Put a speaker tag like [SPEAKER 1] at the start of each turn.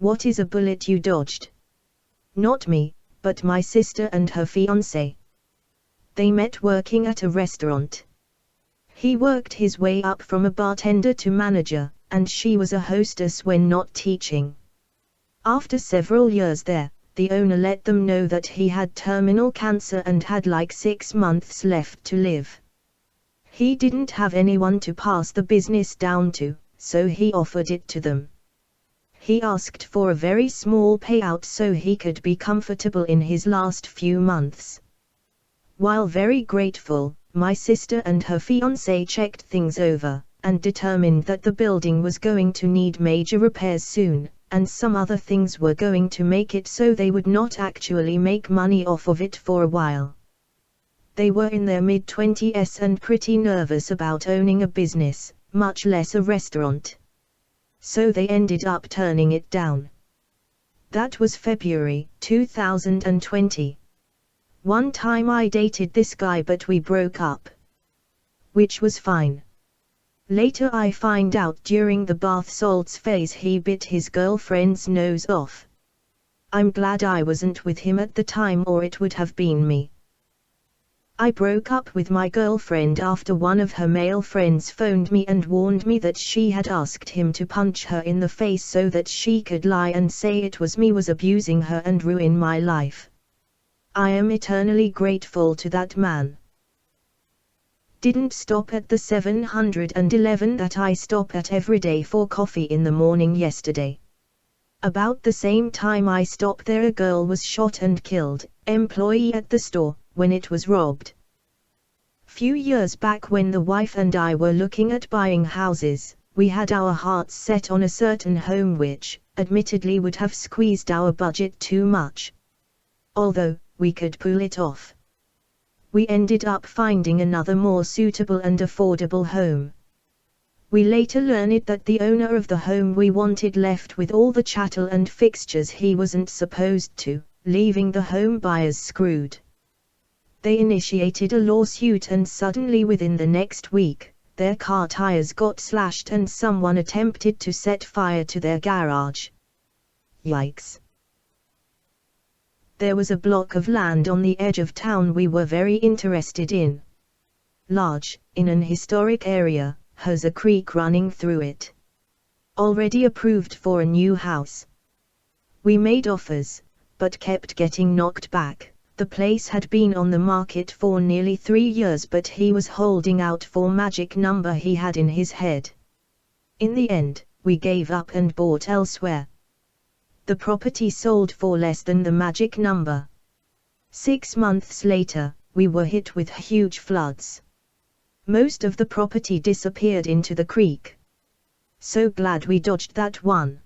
[SPEAKER 1] What is a bullet you dodged? Not me, but my sister and her fiancé. They met working at a restaurant. He worked his way up from a bartender to manager, and she was a hostess when not teaching. After several years there, the owner let them know that he had terminal cancer and had like 6 months left to live. He didn't have anyone to pass the business down to, so he offered it to them. He asked for a very small payout so he could be comfortable in his last few months. While very grateful, my sister and her fiancé checked things over, and determined that the building was going to need major repairs soon, and some other things were going to make it so they would not actually make money off of it for a while. They were in their mid-20s and pretty nervous about owning a business, much less a restaurant. So they ended up turning it down. That was February 2020. One time I dated this guy but we broke up. Which was fine. Later I find out during the bath salts phase he bit his girlfriend's nose off. I'm glad I wasn't with him at the time or it would have been me. I broke up with my girlfriend after one of her male friends phoned me and warned me that she had asked him to punch her in the face so that she could lie and say it was me was abusing her and ruin my life. I am eternally grateful to that man. Didn't stop at the 711 that I stop at every day for coffee in the morning yesterday. About the same time I stopped there a girl was shot and killed, employee at the store, when it was robbed. Few years back when the wife and I were looking at buying houses, we had our hearts set on a certain home which, admittedly would have squeezed our budget too much. Although, we could pull it off. We ended up finding another more suitable and affordable home. We later learned that the owner of the home we wanted left with all the chattel and fixtures he wasn't supposed to, leaving the home buyers screwed. They initiated a lawsuit and suddenly within the next week, their car tires got slashed and someone attempted to set fire to their garage. Yikes. There was a block of land on the edge of town we were very interested in. Large, in an historic area, has a creek running through it. Already approved for a new house. We made offers, but kept getting knocked back. The place had been on the market for nearly 3 years but he was holding out for magic number he had in his head. In the end, we gave up and bought elsewhere. The property sold for less than the magic number. 6 months later, we were hit with huge floods. Most of the property disappeared into the creek. So glad we dodged that one.